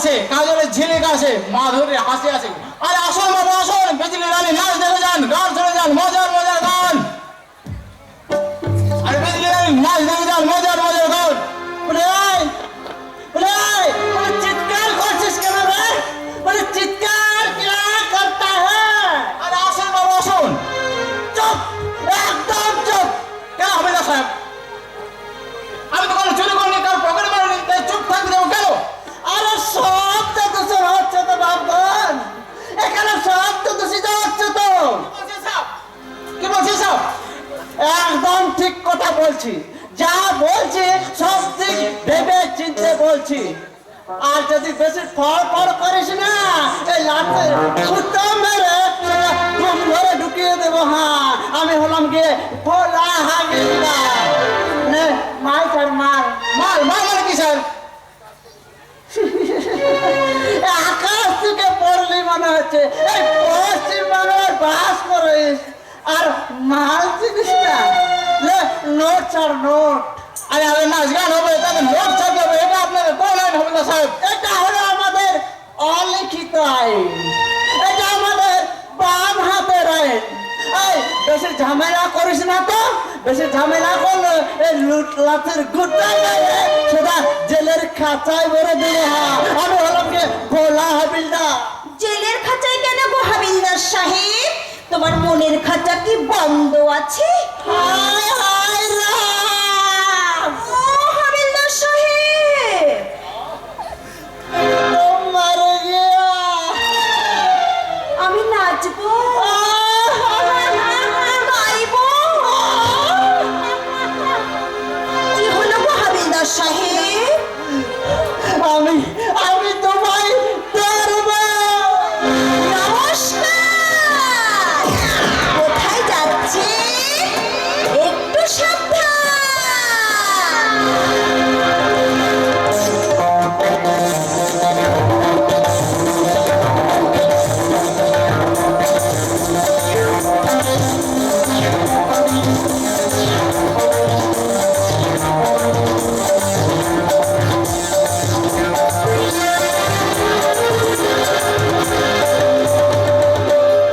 আছে, কাজলের ঝিলিক আছে, মাধুরীর হাসি আছে। আরে আসুন বাবা আসুন, বিজলি রানী নাচ দেখে যান, গান শুনে যান, মজার মজার গান। আরে বিজলি রানী নাচ দেখে যান, মজার মজার গান। চিৎকার করছিস কেন রে? বলে চিৎকার क्या करता है? আরে আসুন বাবা আসুন। চুপ, একদম চুপ। কেন হবে না সাহেব? আমি তো কোনো চুরি করিনি, কারো পকেট মারিনি, তাই চুপ থাকতে দেবো কেন? আরে সব তো দূষণ হচ্ছে তো বাবন, এখানে সব তো দূষিত হচ্ছে তো। কি বলছিস সব? একদম ঠিক কথা বলছি, যা বলছি সব ঠিক ভেবে চিনতে বলছি। আর যদি বেশি ফড় করিস না, এই লাঠের ফুটো মেরে সেটা ঘুম ধরে ঢুকিয়ে দেবো। হ্যাঁ, আমি হলাম গিয়ে ভোলা হাবিলদার। নে মার ছাড়, মার। মার মার মানে কি স্যার? আকাশ থেকে পড়লি মনে হচ্ছে, এই পশ্চিম বাংলায় বাস করিস আর মাল চিনিস না। লে নোট ছাড়, নোট। আরে আরে নাচ গান হবে, তাহলে নোট ছাড়তে হবে, এটা আপনাদের কোন আইন হবে না সাহেব? এটা হলো আমাদের অলিখিত আইন, এটা আমাদের বাম হাতের আইন। এই বেশি ঝামেলা করিস না তো, বেশি ঝামেলা করলে এই লুট লাথের গুটা গায়ে সেটা জেলের খাঁচায় ভরে দিলে। হ্যাঁ, আমি হলাম গিয়ে ভোলা হাবিলদার। জেলের খাঁচায় কেন গো হাবিলদার সাহেব? তোমার মনের খাঁচা কি বন্ধ আছে? হায় হায় রাম, ও হাবিলদার সাহেব, तुम मर गया। আমি নাচবো, গাইবো। কি হলো গো হাবিলদার সাহেব? আমি আমি তোমায় ধরবো। নমস্কার, কোথায় যাচ্ছে? একটু সাবধান।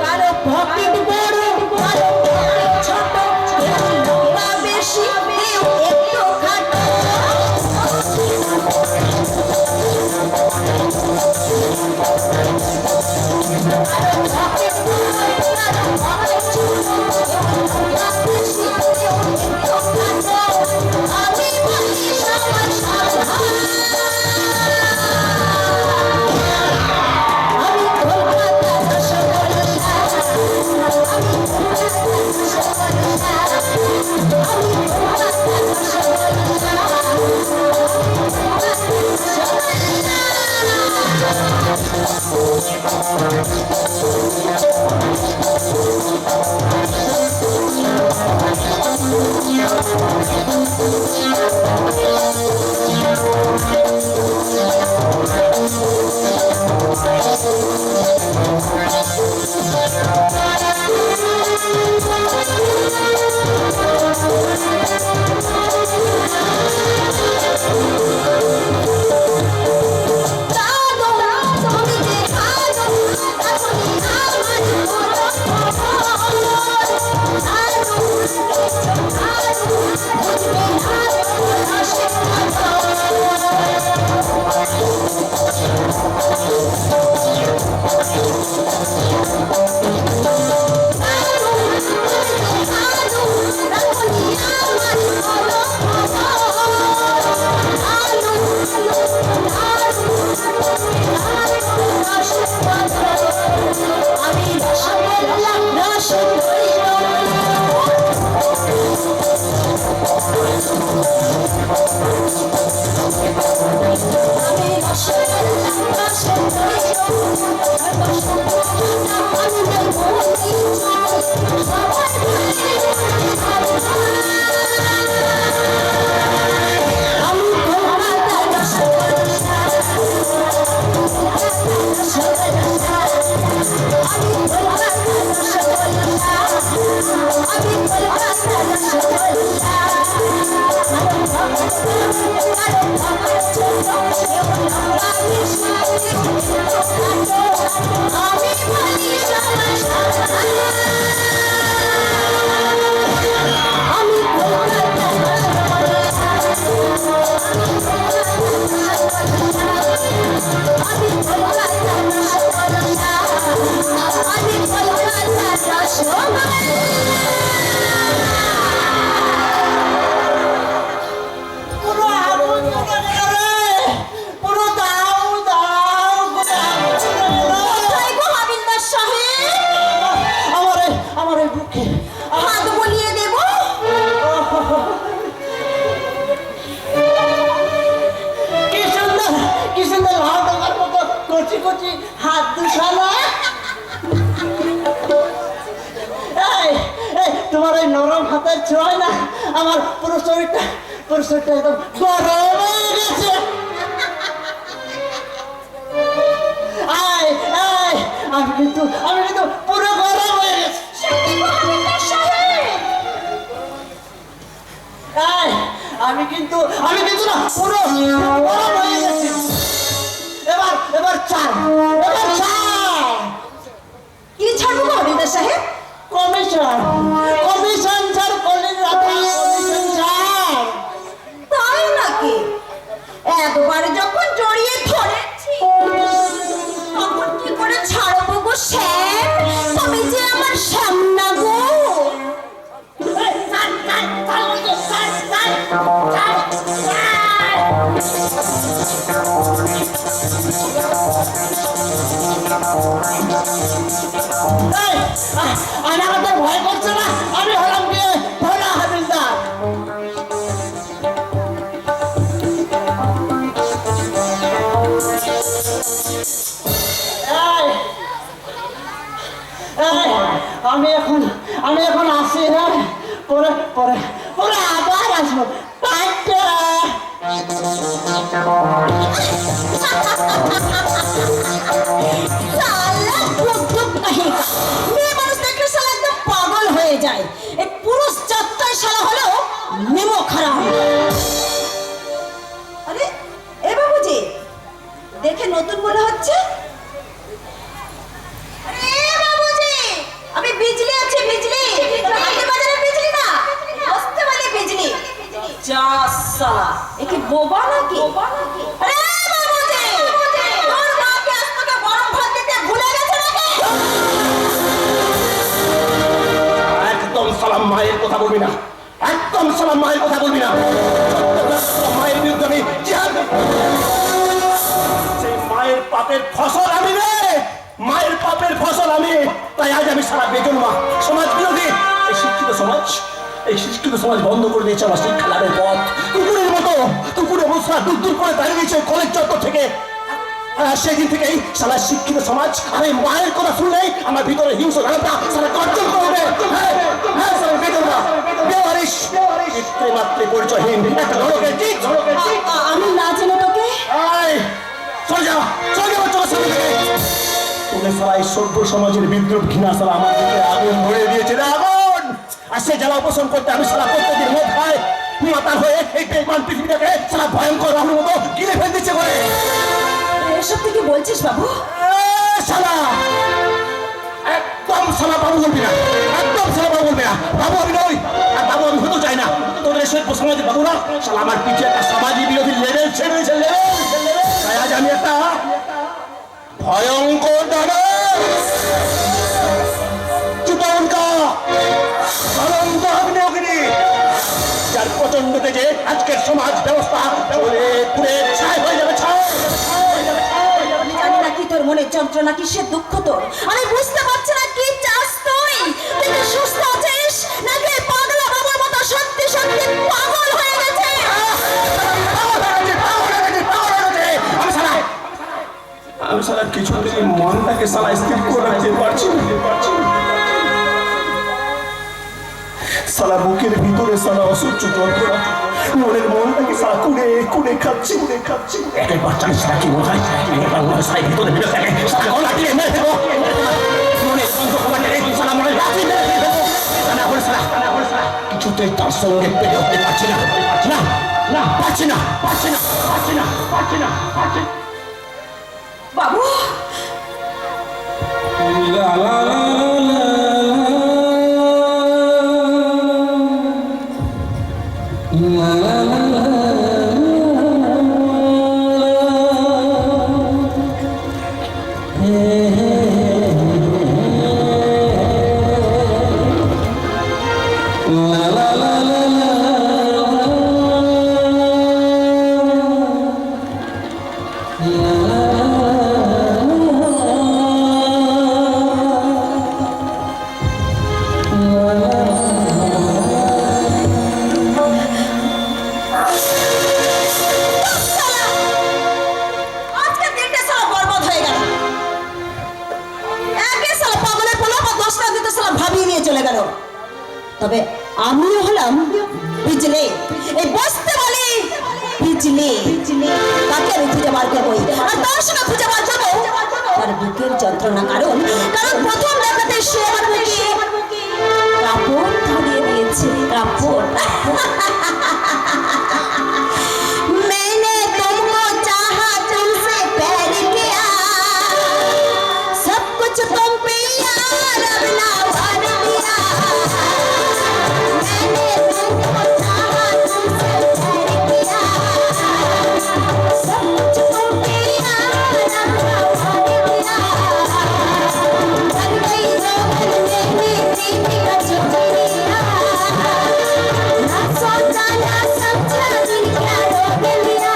কারো পকেট বড়, কারো পকেট ছোট, কেউ লম্বা বেশি, কেউ একটু খাটো। কারো পকেট বড়, কারো পকেট ছোট, কেউ লম্বা বেশি, কেউ একটু খাটো। আমি বলি সবাই সাবধান। আমি কলকাতা রসগোল্লা, আমি কলকাতা রসগোল্লা, আমি কলকাতা I'm আমি বলি সবার আমি পুরো আগুন জ্বলে গেল রে। পুরো দাও দাও করে আগুন জ্বলে গেল। হাবিলদার সাহেব আমার এই বুকে হাত বলিয়ে দেব। কি সুন্দর লাল টাকার মতো কচি কচি হাত দুখানা। তোমার এই নরম হাতের ছোঁয়ায় না আমার পুরো শরীরটা একদম গরম হয়ে গেছে। আমি কিন্তু পুরো গরম হয়ে গেছে। আমি কিন্তু না পুরো গরম হয়ে গেছি। এবার ছাড়। কি ছাড়বো হাবিলদার সাহেব? কমিশন ছাড় কলির রাখা কমিশন ছাড়। তাই নাকি? একবার যখন জড়িয়ে ধরেছি তখন কি করে ছাড়বো গো শ্যাম? তুমি যে আমার শ্যাম না গো। আমাদের ভয় করছে না? আমি হলাম গিয়ে ভোলা হাবিলদার। আমি এখন আসি না, পরে আবার আসবো। শালা বুদ্ধু কাহিকা। মেয়ে মানুষ দেখলে শালা একদম পাগল হয়ে যায়। এই পুরুষ জাতটাই শালা হলো নেমো খারাপ। আরে এ বাবুজি, দেখে নতুন মনে হচ্ছে। আরে বাবুজি, আমি বিজলি আছে, বিজলি। হাটে বাজারে বিজলি না, বসতে বলে বিজলি। যা শালা, এ কি বোবা নাকি? আরে বাবুজি, তোর মাকে আজ তোকে গরম ভাত দিতে ভুলে গেছে নাকি? একদম সালাম মায়ের কথা বলবি না, একদম সালাম মায়ের কথা বলবি না। মায়ের বিরুদ্ধে আমি জিহাদ করব। সেই মায়ের পাপের ফসল আমি রে, মায়ের পাপের ফসল আমি। তাই আজ আমি সারা বেজন্মা সমাজ বিরোধী এই শিক্ষিত সমাজ বন্ধ করে দিয়েছে আমার শিক্ষা লাভের পথ। কুকুরের অবস্থা দূর করে দাঁড়িয়ে দিয়েছে কলেজ চত্বর থেকে। সেদিন থেকেই সারা শিক্ষিত সমাজ আমি মায়ের কথা শুনলেই আমার ভিতরে হিংস্র ধারণা সারা গর্জন করবে। মাতৃ পরিচয়হীন একটা নরকের জীব। আমি না জেনে তোকে চলে যাও চলো সামনে থেকে। তোকে সারা এই সভ্য সমাজের বিদ্রুপ ঘৃণা সারা আমার দিকে আগুন ধরে দিয়েছে রে, আগুন। আর সে জ্বালা উপশম করতে আমি সারা প্রত্যেকদিন মদ খাই মাতাল হয়ে এই বেমান পৃথিবীটাকে সারা ভয়ঙ্কর রাহুর মতো গিলে ফেল দিচ্ছে করে। এসব থেকে বলছিস বাবু? শালা একদম শালা বাবু বলবি না, একদম শালা বাবু বলবি না। বাবু আমি নই, আর বাবু আমি হতে চাই না। তোদের সভ্য সমাজের বাবু না, শালা আমার পিছিয়ে একটা সমাজী বিরোধী লেভেল ছেড়ে দিয়েছে, লেভেল। তাই আজ আমি একটা ভয়ঙ্কর দাদা চুপনকা অনন্ত অগ্নি যার প্রচন্ড তেজে আজকের সমাজ ব্যবস্থা চলে পুড়ে ছাই হয়ে যাবে, আমি জানি না কি তোর মনের যন্ত্রণা, কিসের দুঃখ তোর। আমি বুঝতে পারছি না কি চাস তুই। তুই কি সুস্থ আছিস নাকি পাগলা বাবার মতো সত্যি পাগল হয়ে গেছে? আমি সারা কিছুতেই মনটাকে সারা স্থির করে রাখতে পারছি না। সারা বুকের ভিতরে সারা অসহ্য যন্ত্রণা, মনটাকে সারা কুড়ে খাচ্ছি। একবার জানিস না কি বোঝায়? সারা ভিতরে ভিতরে থাকে সারা গলা দিয়ে মেরে দেবো। মনের যন্ত্র কমাতে সারা মনে রাখি মেরে দেবো। কিছুতেই তার সঙ্গে পেরে উঠতে পারছি না। বাবু আজকের দিনটা সালা বরবাদ হয়ে গেল। একে সালা পাগলের পোলাপ আর 10 টাকা দিতে সালা ভাবিয়ে নিয়ে চলে গেল। তবে আমিও হলাম বিজলি, এই বসতে বলি বিজলি। তাকে আমি খুঁজে বার করবো, আর তার সঙ্গে খুঁজে বার করবো তার বুকের যন্ত্রণা। কারণ প্রথম দেখাতে সে আমার বুকে কাপড় ধরিয়ে দিয়েছে। কাপড় मैंने तुमको चाहा, तुमसे प्यार किया, सब कुछ तुम पे यार अपना भर दिया। मैंने तुमको चाहा, तुमसे प्यार किया, सब कुछ तुम पे यार अपना भर दिया। बन गई जोगन मैंने प्रीत का जोड़िया, ना सोचा ना समझा दिल क्या रोक लिया।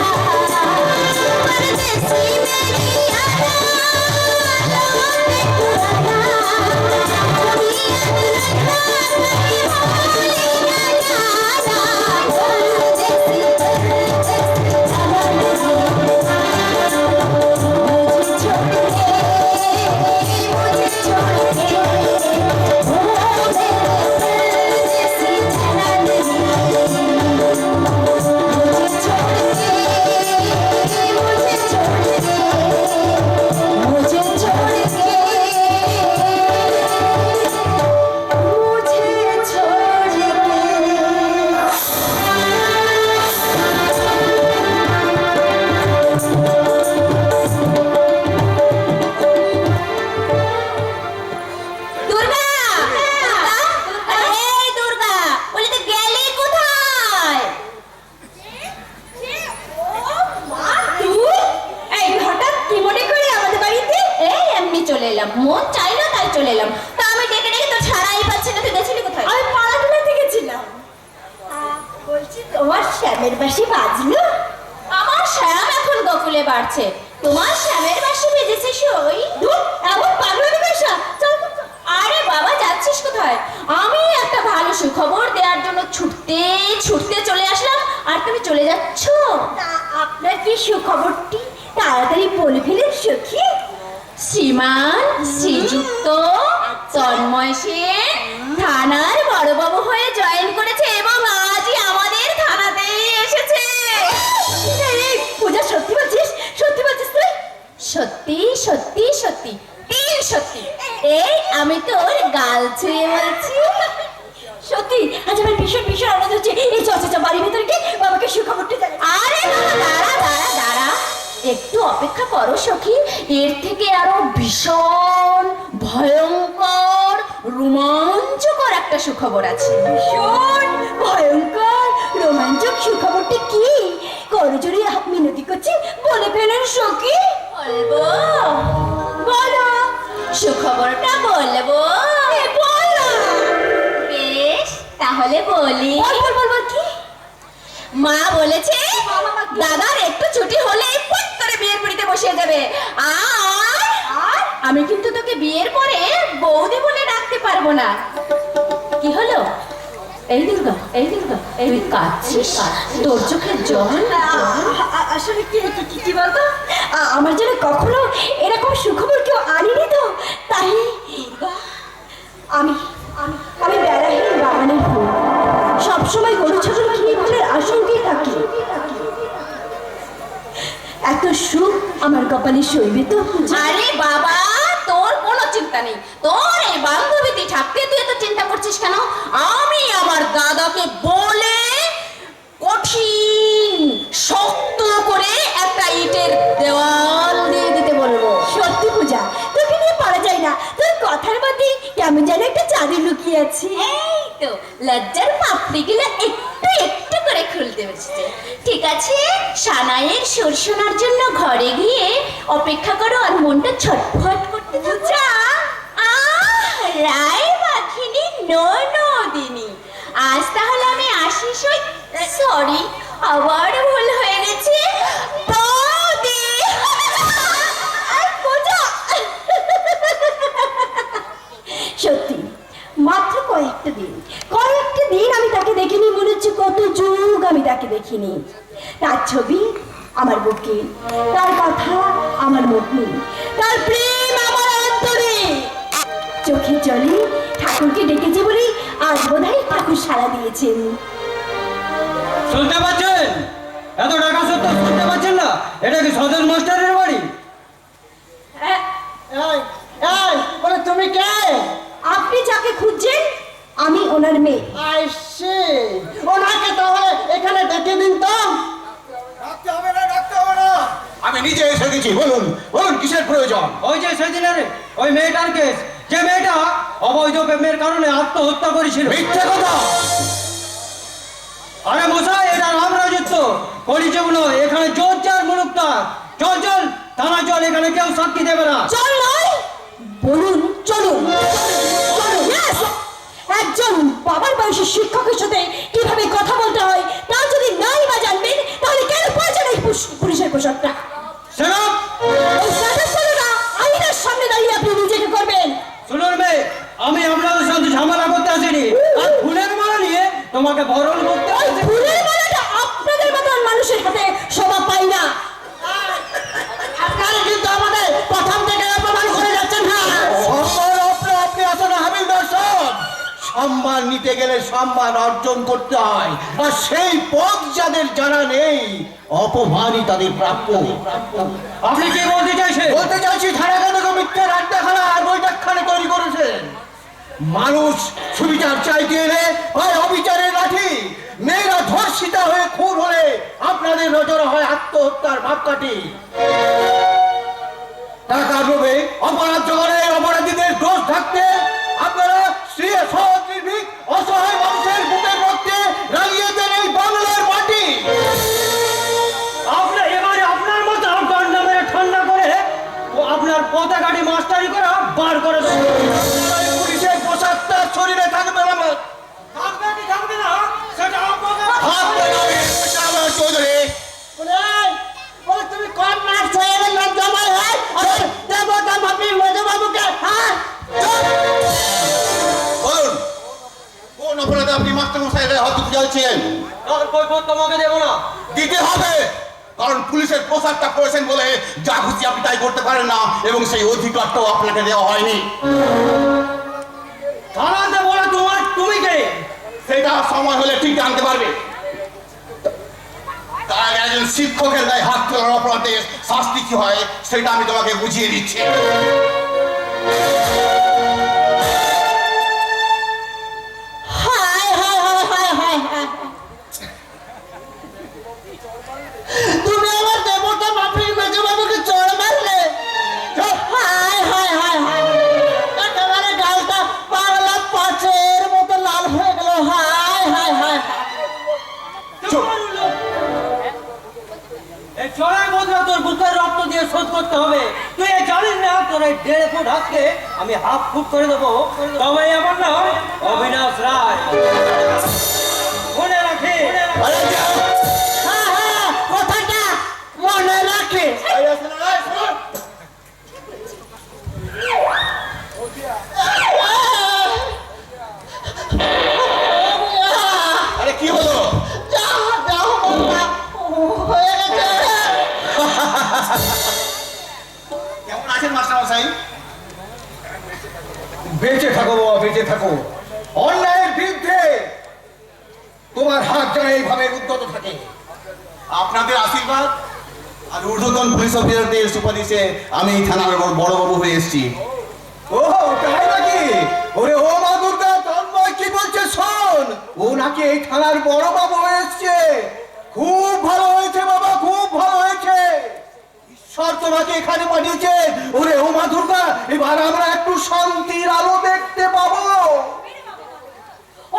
परदेसी मेरी यारा लौटे पुराना, कभी याद रखना नहीं भूलिया जाना। परदेसी जाना नहीं, मुझे छोड़ के ओ मेरे परदेसी जाना नहीं। চলে এলাম, মন চাইলো তাই চলে এলাম। তা আমি ডেকে ডেকে তো ছাড়াই পাচ্ছি না। তুই গেছিলি কোথায়? আমি পাড়াগুলোতে গেছিলাম। বলছি তোমার শ্যামের বাঁশি বাজলো? আমার শ্যাম এখন গোকুলে বাড়ছে, তোমার শ্যামের বাঁশি বেজেছে সই। ধুর, এমন পাগলামি ভাষা। চল চল, চল। আরে বাবা যাচ্ছিস কোথায়? আমি একটা ভালো সুখবর দেওয়ার জন্য ছুটতে ছুটতে চলে আসলাম, আর তুমি চলে যাচ্ছ। আপনার কি সুখবরটি তাড়াতাড়ি বলে ফেলেন সখী। শ্রীমান শ্রীযুক্ত তন্ময় সেন থানার বড়বাবু হয়ে জয়েন করেছে এবং আজই আমাদের থানাতেই এসেছে। পূজা সত্যি বলছিস? সত্যি বলছিস তুই? সত্যি সত্যি সত্যি, তিন সত্যি। এই আমি তোর গাল ছুঁয়ে বলছি সত্যি। আজ আমার ভীষণ ভীষণ আনন্দ হচ্ছে। এই চর্চা বাড়ির ভিতরে কি বাবাকে সুখবরটি জানাই। আরে দাঁড়া দাঁড়া দাঁড়া, একটু অপেক্ষা করো সখী। এর থেকে আরো ভীষণ ভয়ঙ্কর রোমাঞ্চকর একটা সুখবর আছে। ভীষণ ভয়ঙ্কর রোমাঞ্চক সুখবরটি কি? করজোড়ে মিনতি করছি, বলে ফেলেন সখী। বলবো? বলো সুখবরটা বলবো। বলো। বেশ তাহলে বলি। বল বল বল, কি? মা বলেছে দাদার একটু ছুটি হলেই পট করে বিয়ের পিড়িতে বসিয়ে যাবে। আর আমি কিন্তু তোকে বিয়ের পরে বৌদি বলে ডাকতে পারবো না। কি হলো? এই দুর্গা, এই দুর্গা, তুই কাঁদছিস? তোর চোখে জল? আসলে কি বলতো, আমার জন্য কখনো এরকম সুখবর কেউ আনিনি তো, তাই আমি বেড়াহীন বাগানের ফুল, সবসময় গরু ছাগল খেয়ে ফেলার আশঙ্কায় থাকি। এত সুখ আমার কপালে সইবে তো? আরে বাবা, তোর কোনো চিন্তা নেই। তোর এই বান্ধবীটি থাকতে তুই এত চিন্তা করছিস কেন? আমি আমার দাদাকে বলে কঠিন শক্ত করে একটা ইটের দেওয়াল দিয়ে দিতে বলবো। আছি। এই তো লজ্জার পাপড়িগুলো একটু একটু করে খুলতে বসছে। ঠিক আছে, সানাইয়ের সুর শোনার জন্য ঘরে গিয়ে অপেক্ষা করো আর মনটা ছটফট করতে থাকো। রায় পাখিনি নদিনী, আজ তাহলে আমি আসি। সরি, আবার ভুল হয়ে গেছে। বৌদি আর পূজা। সত্যি মাত্র কয়েকটা দিন আমি তাকে দেখিনি, মনে হচ্ছে কত যুগ আমি তাকে দেখিনি। তার ছবি আমার বুকে, তার কথা আমার মুখে, তার প্রেম আমার অন্তরে। চোখে জলে ঠাকুরকে ডেকেছে বলে আজ বোধহয় ঠাকুর সাড়া দিয়েছেন। শুনতে পাচ্ছেন? এত টাকা সত্ত্বেও শুনতে পাচ্ছেন না? এটা কি সদর মাস্টারের বাড়ি? এই এই বলে তুমি কে? আপনি যাকে খুঁজছেন আমি ওনার মেয়ে। আইসে ওনাকে তাহলে এখানে ডেকে দিন তো। ডাকতে হবে না, ডাকতে হবে না, আমি নিজে এসে গেছি। বলুন বলুন, কিসের প্রয়োজন? ওই যে সেদিনের ওই মেয়েটার কেস, যে মেয়েটা অবৈধ প্রেমের কারণে আত্মহত্যা করেছিল। মিথ্যে কথা। আরে মশাই, এটা রামরাজত্ব, কলিযুগ নয়, এখানে জোর যার মুলুকতার। চল চল থানা চল, এখানে কেউ সাক্ষী দেবে না। চল নয়, বলুন চলুন চলুন। Yes! একজন বাবার বয়সী শিক্ষকের সাথে কিভাবে কথা বলতে হয় তা যদি নাই বা জানবেন, তাহলে কেন প্রয়োজন এই পুলিশের পোশাকটা? সেরম এই নাটক করো না, আইনের সামনে দাঁড়িয়ে আপনি নিজেকে করবেন। শুনুন মেয়ে, আমি আপনাদের সাথে ঝামেলা করতে আসিনি, আর ফুলের মালা নিয়ে তোমাকে বরণ করতে ওই আসিনি। ফুলের মালাটা আপনাদের মতন মানুষের হাতে শোভা পায় না। আপনারা কিন্তু আমাদের প্রথম থেকে অপমান করে যাচ্ছেন। হ্যাঁ, সম্মান আপনি আসলে হাবিলদার সাহেব। সম্মান নিতে গেলে সম্মান অর্জন করতে হয়, আর সেই পথ যাদের জানা নেই, অপমানই তাদের প্রাপ্য। আপনি কি বলতে চাইছেন? বলতে চাইছি, ধারা কেন মিথ্যের আড্ডাখানা আর বৈঠকখানে তৈরি করেছেন। মানুষ সুবিচার চাইতে এলে হয় অবিচারের লাঠি, মেয়েরা ধর্ষিতা হয়ে খুন হলে আপনাদের নজরে হয় আত্মহত্যার মাপকাঠি। টাকার লোভে অপরাধ জগনের অপরাধীদের দোষ থাকতে আপনারা স্ত্রী সহজীবী অসহায় মানুষের বুকের রক্তে রাঙিয়ে দেন এই বাংলার মাটি। আপনার এবারে আপনার মতো গন্ডা মেরে ঠান্ডা করে ও আপনার পতাকাটি মাস্টারি করে বার করে দেবো। এই পুলিশের পোশাকটা শরীরে থাকবে না। থাকবে কি থাকবে না সেটা আপনাদের থাকবে না, এটা আমার চৌধুরী। বলে এই, বলে তুমি কোন নাচ হয়ে গেল জামাই হয়? আরে দেবতা মাপি মেজবাবুকে। হ্যাঁ, বলুন, কোন অপরাধে আপনি মাস্টার মশাইয়ের হাত দিতে চাইছেন? তার কৈফিয়ত তোমাকে দেবো না। দিতে হবে, কারণ পুলিশের পোশাকটা পরেছেন বলে যা খুশি আপনি তাই করতে পারেন না, এবং সেই অধিকারটাও আপনাকে দেওয়া হয়নি। থানাতে বলে তুমি কে? সেটা সময় হলে ঠিক জানতে পারবে। তার আগে একজন শিক্ষকের গায়ে হাত তোলার অপরাধে শাস্তি কি হয় সেটা আমি তোমাকে বুঝিয়ে দিচ্ছি। হায় হায় হায় হায় হায় হায়। তুমি আমার দেবতা মাপি মেজবাবুকে চড় মারলে। হায় হায় হায় হায়, একেবারে গালটা পাগলা পাঁচের মতো লাল হয়ে গেল। হায় হায় হায় হায়। এই চড়াই বদলা তোর বুকের রক্ত দিয়ে শোধ করতে হবে। তুই এ জানিস না তোর এই 1.5 ফুট হাতকে আমি হাফ ফুট করে দেবো। তবে আমার নাম অবিনাশ রায়। মনে রাখি। আরে যাও। হ্যাঁ হ্যাঁ, কথাটা মনে রাখে। আরে কি হলো? যাও যাও, বলবা হয়ে গেছে। কেমন আছেন মাস্টার মশাই? বেঁচে থাকো বাবা, বেঁচে থাকো। অন্যায়ের বিরুদ্ধে তোমার হাত যেন এইভাবে উদ্যত থাকে। আপনাদের আশীর্বাদ আর ঊর্ধ্বতন পুলিশ অফিসারদের সুপারিশে আমি এই থানার বড়বাবু হয়ে এসেছি। ও তাই নাকি? ওরে ও মা দুর্গা, তন্ময় কি বলছে শোন। ও নাকি এই থানার বড় বাবু এসছে। খুব ভালো হয়েছে বাবা, খুব ভালো হয়েছে। ঈশ্বর তোমাকে এখানে পাঠিয়েছেন। ওরে ও মা দুর্গা, এবার আমরা একটু শান্তির আলো দেখতে পাবো।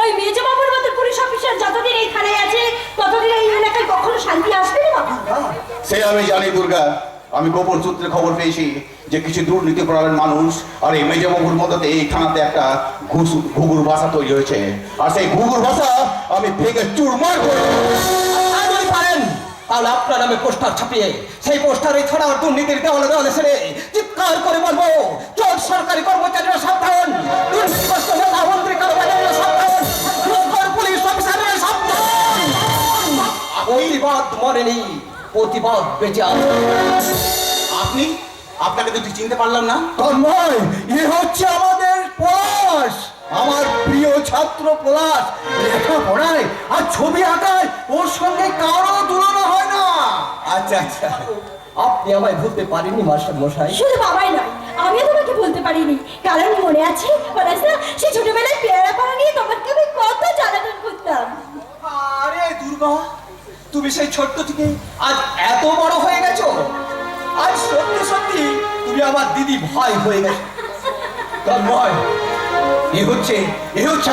ওই মেজ বাবুর মতো পুলিশ অফিসার যতদিন এই থানায় আছে ততদিন এই এলাকায় কখনো শান্তি আসবে না বাবা। সে আমি জানি দুর্গা, আমি গোপন সূত্রে খবর পেয়েছি যে কিছু দুর্নীতি পরায়ণ মানুষ আর এই মেজবাবুর মদতে এই থানাতে একটা ঘুঘুর ভাষা তৈরি হয়েছে, আর সেই ঘুঘুর ভাষা আমি ভেঙে চুরমার করে আর যদি পারেন তাহলে আপনার নামে পোস্টার ছাপিয়ে সেই পোস্টার এই ছড়া দুর্নীতির দেওয়ালে দেওয়ালে ছেড়ে চিৎকার করে বলবো, চোর সরকারি কর্মচারীরা সাবধান, দুর্নীতিগ্রস্ত নেতা মন্ত্রী কর্মচারীরা সাবধান, ঘুষখোর পুলিশ অফিসাররা সাবধান। প্রতিবাদ মরেনি, প্রতিবাদ বেঁচে আছে। আপনি আপনাকে তো চিনতে পারলাম না। তন্ময়, এ হচ্ছে আমাদের পলাশ, আমার প্রিয় ছাত্র পলাশ। লেখাপড়ায় আর ছবি আঁকায় ওর সঙ্গে কারো তুলনা হয় না। আচ্ছা আচ্ছা, আপনি আমায় ভুলতে পারেননি মাস্টার মশাই? শুধু বাবাই নয়, আমিও তোমাকে বলতে পারিনি, কারণ মনে আছে পলাশদা সেই ছোটবেলায় পেয়ারা পাড়া নিয়ে তোমাকে আমি কত জ্বালাতন করতাম। আরে দুর্গা, তুমি সেই ছোট্ট থেকে আজ এত বড় হয়ে গেছো। আজ সত্যি সত্যি তুমি আমার দিদি ভাই হয়ে গেছো। তন্ময়, এ হচ্ছে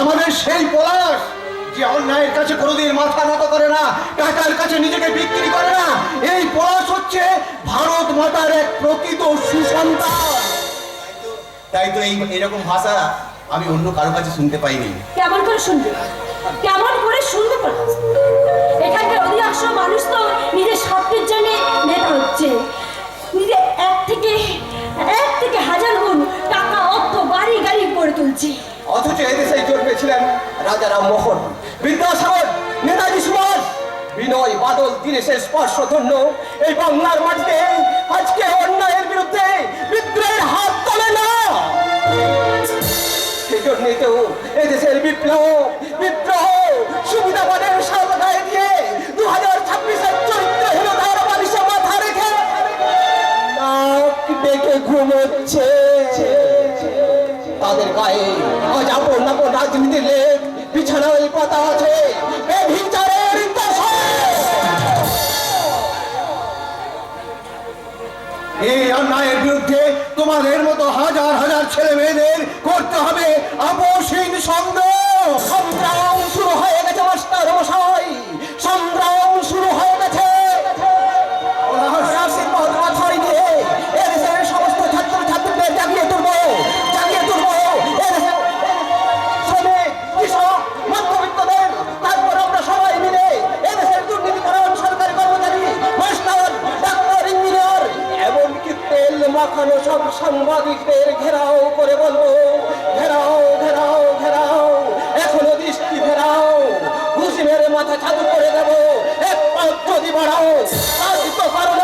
আমাদের সেই পলাশ যে অন্যায়ের কাছে কোনোদিন মাথা নত করে না, টাকার কাছে নিজেকে বিক্রি করে না। এই পলাশ হচ্ছে ভারত মাতার এক প্রকৃত সুসন্তান। তাই তো এইরকম ভাষা আমি অন্য কারো কাছে শুনতে পাইনি। কেমন করে শুনবে, কেমন করে শুনবে পলাশ? এখানকার অধিকাংশ মানুষ তো নিজের স্বার্থের জন্য নেতা হচ্ছে, নিজে এক থেকে হাজার গুণ টাকা অর্থ বাড়ি গাড়ি করে তুলছে। অথচ এদেশে জন্মেছিলেন রাজা রামমোহন, বিদ্যাসাগর, নেতাজি সুভাষ, বিনয় বাদল দীনেশের স্পর্শধন্য এই বাংলার মাটিতে আজকে অন্যায়ের বিরুদ্ধে বিদ্রোহের হাত তোলে না। সেই জন্যই তো এদেশের বিদ্রোহ সুবিধাবাদের সাথে গায়ে দিয়ে 2026-এর চরিত্রহীনতার বালিশে মাথা রেখে নাক ডেকে ঘুমোচ্ছে। তাদের গায়ে আজ আপন রাজনীতির লেপ বিছানায় পাতা আছে ব্যভিচারের দোষে। এই অন্যায়ের বিরুদ্ধে তোমাদের মতো হাজার হাজার ছেলে মেয়েদের করতে হবে আপোষহীন সংগ্রাম। সংগ্রাম শুরু হয়ে গেছে মাস্টার মশাই, সংগ্রাম শুরু হয়ে গেছে। আশীর্বাদ মাথায় নিয়ে এদেশের সমস্ত ছাত্রছাত্রীদের জাগিয়ে তুলবো। এদেশের শ্রমিক, কৃষক, মধ্যবিত্তদের, তারপর আমরা সবাই মিলে এদেশের দুর্নীতিকরণ সরকারি কর্মচারী, মাস্টার, ডাক্তার, ইঞ্জিনিয়ার, এমনকি তেল মাখানো সব সাংবাদিকদের ঘেরাও করে বলবো, ঘেরাও ঘেরাও ঘেরাও, এখনো দৃষ্টি ঘেরাও, ঘুষি মেরে মাথা ছাদু করে দেবো, এক পাক যদি বাড়াও, আর তো কারণ